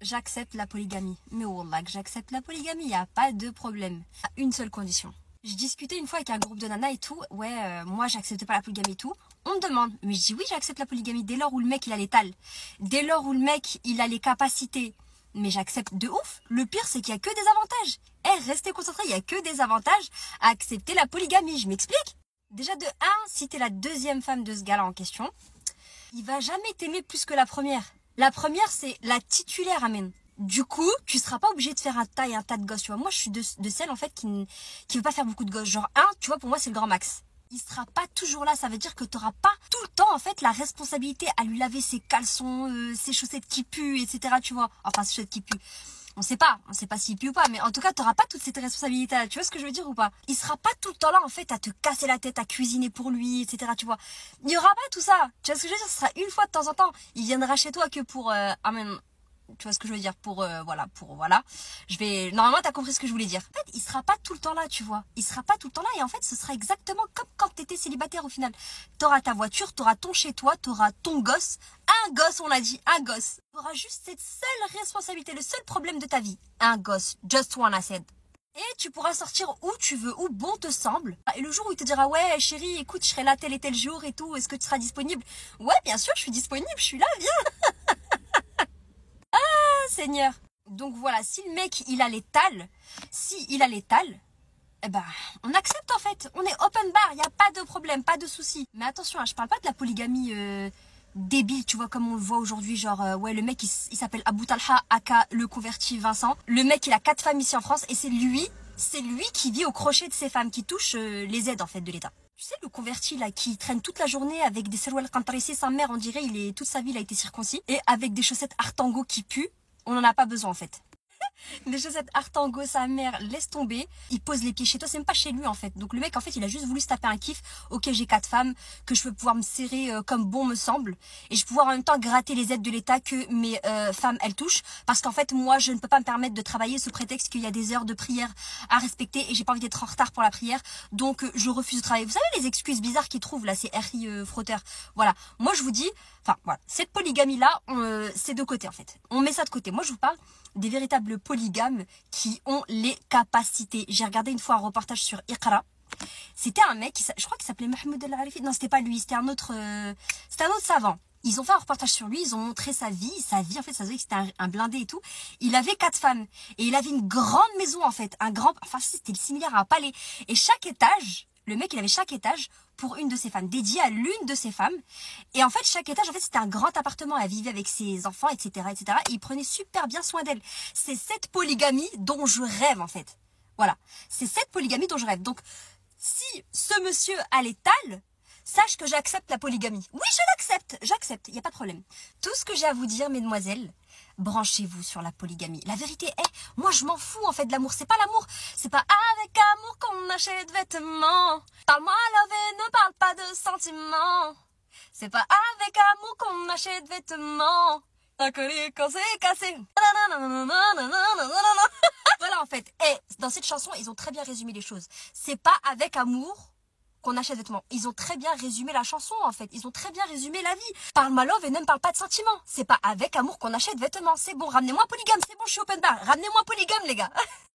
j'accepte la polygamie. Mais wallah que j'accepte la polygamie, il n'y a pas de problème. À une seule condition. Je discutais une fois avec un groupe de nanas et tout. Ouais, moi j'accepte pas la polygamie et tout. On me demande, mais je dis oui, j'accepte la polygamie dès lors où le mec il a l'étal. Dès lors où le mec il a les capacités. Mais j'accepte de ouf. Le pire c'est qu'il y a que des avantages. Restez concentrés, il y a que des avantages à accepter la polygamie. Je m'explique. Déjà de 1, si t'es la deuxième femme de ce gars-là en question, il va jamais t'aimer plus que la première. La première, c'est la titulaire, amen. Du coup, tu seras pas obligé de faire un tas et un tas de gosses, tu vois. Moi, je suis de celle, en fait, qui veut pas faire beaucoup de gosses. Genre, tu vois, pour moi, c'est le grand max. Il sera pas toujours là. Ça veut dire que t'auras pas tout le temps, en fait, la responsabilité à lui laver ses caleçons, ses chaussettes qui puent, etc., tu vois. Enfin, ses chaussettes qui puent. On sait pas s'il pue ou pas, mais en tout cas, t'auras pas toute cette responsabilité-là. Tu vois ce que je veux dire ou pas? Il sera pas tout le temps là, en fait, à te casser la tête, à cuisiner pour lui, etc., tu vois. Il y aura pas tout ça. Tu vois ce que je veux dire? Ce sera une fois de temps en temps. Il viendra chez toi que pour, amen. Tu vois ce que je veux dire? Voilà. Normalement, t'as compris ce que je voulais dire. En fait, il sera pas tout le temps là, tu vois. Il sera pas tout le temps là et en fait, ce sera exactement comme quand t'étais célibataire au final. T'auras ta voiture, t'auras ton chez toi, t'auras ton gosse. Un gosse, on l'a dit, un gosse. T'auras juste cette seule responsabilité, le seul problème de ta vie. Un gosse. Just one, I said. Et tu pourras sortir où tu veux, où bon te semble. Et le jour où il te dira, ouais, chérie, écoute, je serai là tel et tel jour et tout, est-ce que tu seras disponible? Ouais, bien sûr, je suis disponible, je suis là, viens. Seigneur. Donc voilà, si le mec il a l'étal, eh ben on accepte en fait. On est open bar, il n'y a pas de problème, pas de souci. Mais attention, je parle pas de la polygamie débile, tu vois, comme on le voit aujourd'hui, genre ouais, le mec il s'appelle Abou Talha aka le converti Vincent. Le mec il a 4 femmes ici en France et c'est lui qui vit au crochet de ses femmes, qui touche les aides en fait de l'État. Tu sais, le converti là qui traîne toute la journée avec des seroual kantarissi, sa mère on dirait toute sa vie il a été circoncis, et avec des chaussettes Artango qui puent. On n'en a pas besoin en fait. Les chaussettes Artango, sa mère, laisse tomber. Il pose les pieds chez toi, c'est même pas chez lui en fait. Donc le mec en fait il a juste voulu se taper un kiff. Ok, j'ai 4 femmes, que je peux pouvoir me serrer comme bon me semble. Et je peux pouvoir en même temps gratter les aides de l'État que mes femmes elles touchent. Parce qu'en fait moi je ne peux pas me permettre de travailler sous prétexte qu'il y a des heures de prière à respecter. Et j'ai pas envie d'être en retard pour la prière. Donc je refuse de travailler. Vous savez les excuses bizarres qu'ils trouvent là, ces RI frotteurs. Voilà, moi je vous dis, enfin voilà, cette polygamie là, c'est de côté en fait. On met ça de côté. Moi je vous parle des véritables polygames qui ont les capacités. J'ai regardé une fois un reportage sur Iqra. C'était un mec, je crois qu'il s'appelait Mahmoud El Arifi. Non, c'était pas lui, c'était un autre savant. Ils ont fait un reportage sur lui, ils ont montré sa vie en fait, ça se voyait que c'était un blindé et tout. Il avait 4 femmes et il avait une grande maison en fait, c'était similaire à un palais. Et chaque étage, le mec il avait chaque étage pour une de ses femmes, dédié à l'une de ses femmes. Et en fait, chaque étage, en fait, c'était un grand appartement. Elle vivait avec ses enfants, etc., etc. Et il prenait super bien soin d'elle. C'est cette polygamie dont je rêve, en fait. Voilà. C'est cette polygamie dont je rêve. Donc, si ce monsieur a l'étal, sache que j'accepte la polygamie. Oui, j'accepte. Il n'y a pas de problème. Tout ce que j'ai à vous dire, mesdemoiselles, branchez-vous sur la polygamie. La vérité est, moi je m'en fous en fait de l'amour. C'est pas l'amour. C'est pas avec amour qu'on achète vêtements. Parle-moi love et ne parle pas de sentiments. C'est pas avec amour qu'on achète vêtements. Un collier quand c'est cassé. Voilà en fait. Dans cette chanson, ils ont très bien résumé les choses. C'est pas avec amour qu'on achète vêtements. Ils ont très bien résumé la chanson en fait. Ils ont très bien résumé la vie. Parle-moi love et ne me parle pas de sentiments. C'est pas avec amour qu'on achète vêtements. C'est bon, ramenez-moi polygame. C'est bon, je suis open bar. Ramenez-moi polygame les gars.